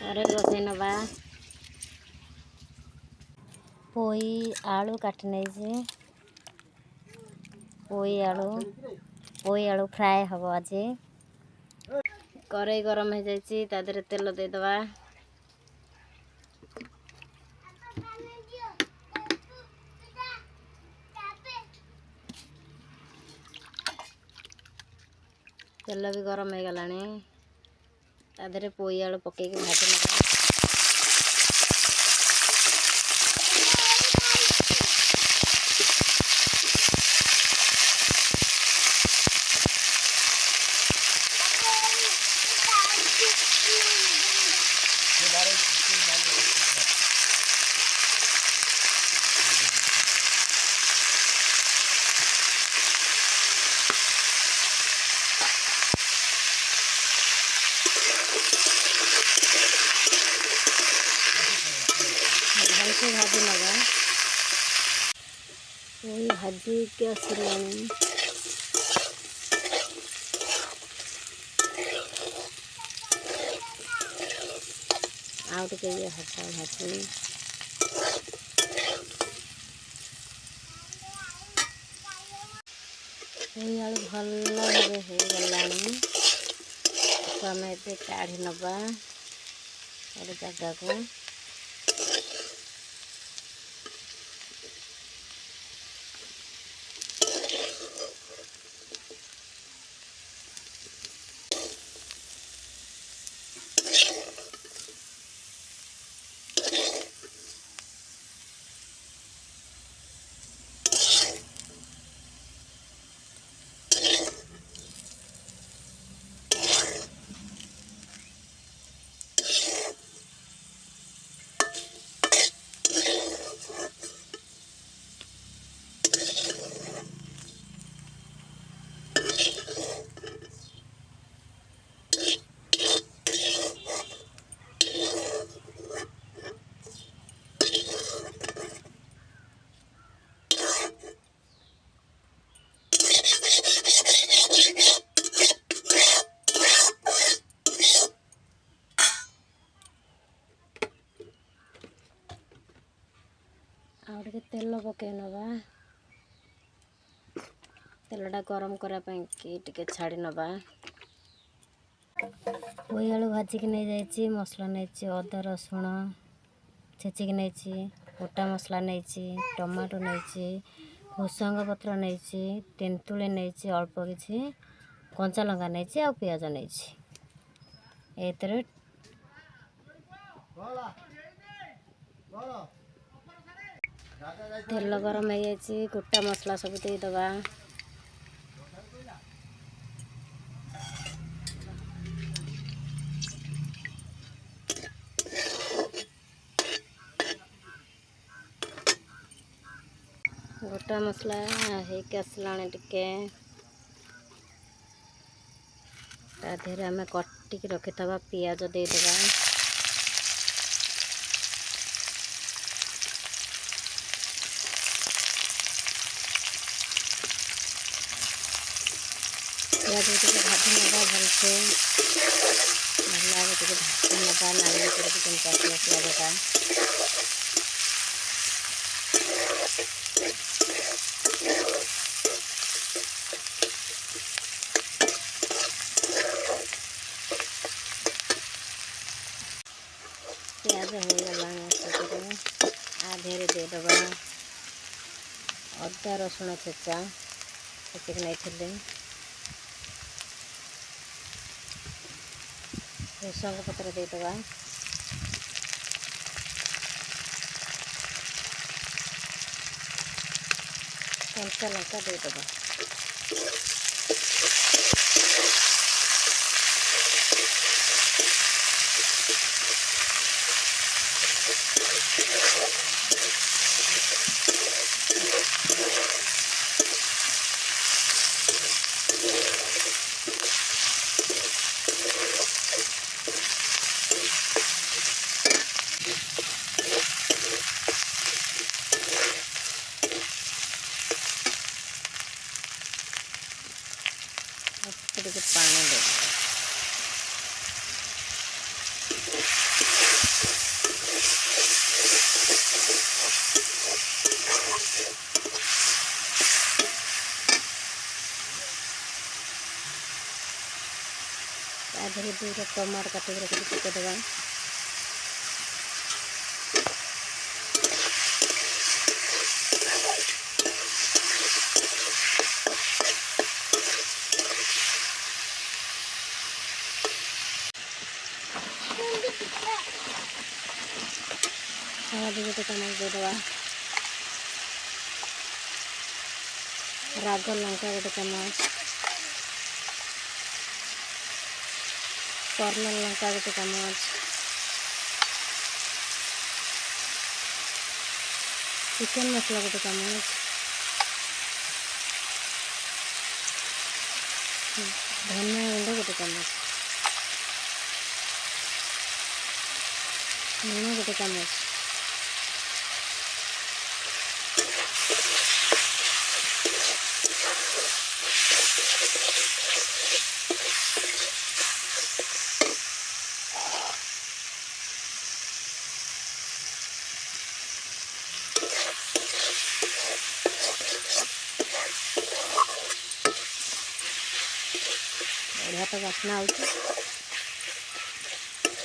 अरे बसई नवा पोई आलू काटने जे पोई आलू फ्राए हम आज कड़ई गरम हो जाए तादे तेल देदवा तेल भी गरम हो गलानी तादे पोई आलू पकईक भाजी नवा भाजी लगा वही भाजी क्या सिलानी आउट के ये हटा भाजी वही आलू भल हो गलानी आम ए काढ़ी नवा गोटे जगह को आउटे तेल पकई नवा तेलटा गरम करने टिके छाड़ी नवा पोई आलू भाजिक नहीं जाइए मसला नहीं अदा रसुण छेचिक नहीं गोटा मसला नहीं टमाटो नहीं भुसंग पत्र नहीं तेंतुली नहीं अल्प किसी कंचा लंका नहीं आ पियाज नहीं एतरे तेल गरम हो जाए गोटा मसला सब देदवा गोटा मसला होके आसला टिके तादेह आम कटिक रखि पियाज देदवा पियाज भाजी नवा भलसे भला भाजी नवा नाली कर पियाजटा प्याज हो गला आधे देदवा अदा रसुण छेचा छेचिक नहीं भुसंग पत्र देदवा कंचा लंका देदवा पानी दे आधे दूर टमाटर काटिक रखी पकईदेवा। हल्दी गोटे चामच देदेवा। राग लंका गोटे चामच, कर्नल लंका गोटे चामच, चिकेन मसला गोटे चामच, धनिया गुंड गोटे चामच, लुण गोटे चामच, बढ़िया तो बास्ना आउची।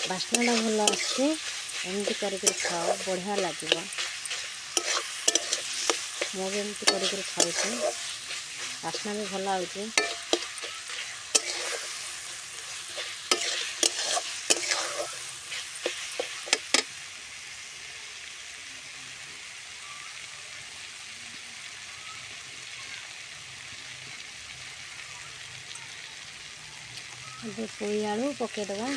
बास्नाटा भल आसुची। एमती करके खाओ बढ़िया लगे। मुझे एमती करके खाऊँ बास्ना भी भल आउची। अब पोई आलू पकईदेवा।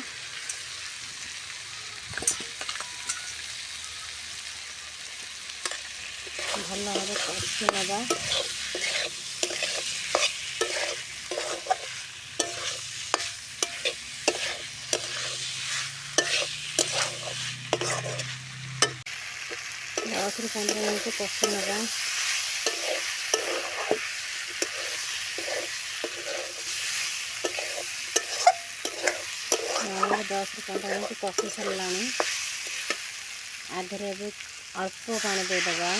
भल भाव कषि नवा। दस रु 15 मिनट कषि नवा। 10 रु 15 मिनट कषि सारा। आधे अल्प पानी देदेवा।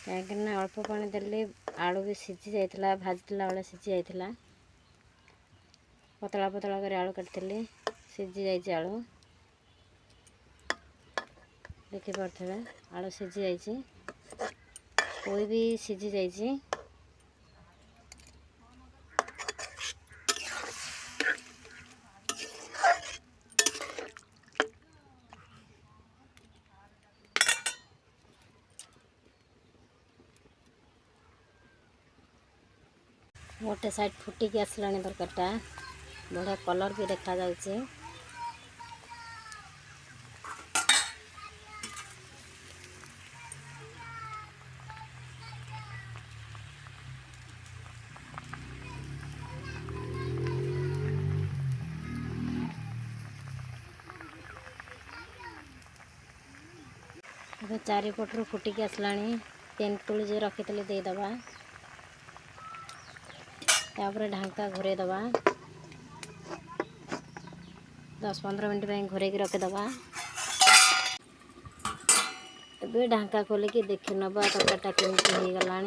कहीं अल्प पानी देले आलू भी सीझी जाइला। भाजीला बेले सीझी जाइला। पतला पतला कर आलू काटी सीझी जाइए। आलू देखिपे आलू सीझी जाइए। पोई भी सीझी जाइए। गोटे साइड फुटिकी आसला तरकारीटा बढ़िया कलर भी देखा जाउची। चारिपटू फुटिकी आसला। तेंतुली जो रखी देदेवा। तापर ढांका घुरेदेवा। 10-15 मिनट घुरेक रखिदेवा। ए ढांका खोलिकी देखी नवा तरकारीटा केमती हो गला।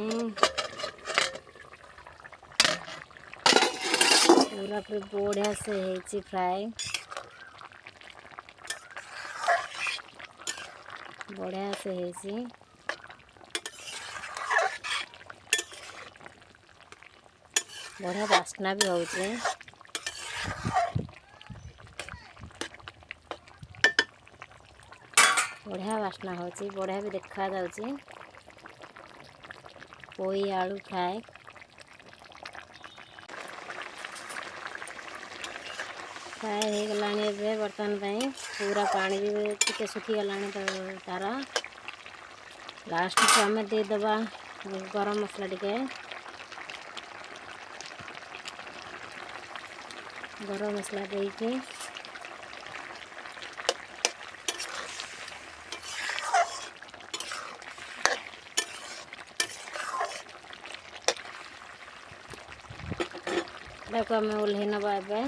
पूरा पूरी बढ़िया से है फ्राए। बढ़िया से है। बढ़िया बास्ना भी होउचे। बढ़िया बास्ना होची। बढ़िया भी देखा जाउची। पोई आलू फ्राए फ्राए हो गला। बर्तमान पूरा पानी भी टिके सुखी गला। तार लास्ट को आम देदेवा गरम मसला टिके। गरम मसला देके आम ओल्हे नवा। एबे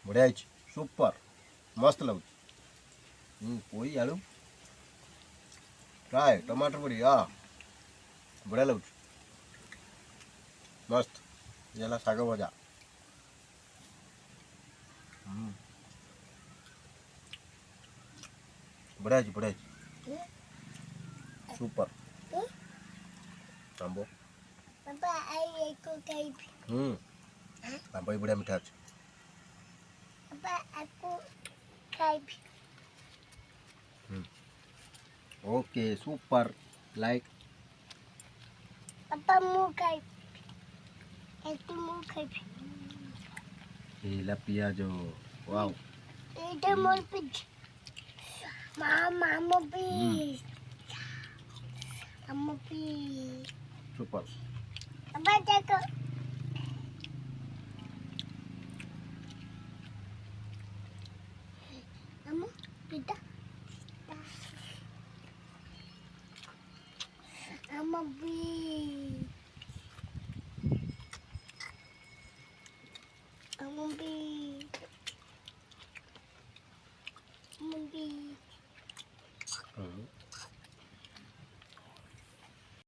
ବଢ଼ିଆ ହେଇଛି ସୁପର ମସ୍ତ ଲାଗୁଛି ପୋଇ ଆଳୁ ଫ୍ରାଏ ଟମାଟର ପଡ଼ି ବଢ଼ିଆ ଲାଗୁଛି ମସ୍ତ ଇଏ ହେଲା ଶାଗ ଭଜା ବଢ଼ିଆ ହେଇଛି ସୁପର ଆମ୍ବ ଆମ୍ବ ବି ବଢ଼ିଆ ମିଠା ଅଛି okay super like Papa mau kai. Itu mau kai. la piajo wow Itu mau pergi. Mama mau pergi. Mama pergi. super Papa jaga. Mama kita. Mama pergi.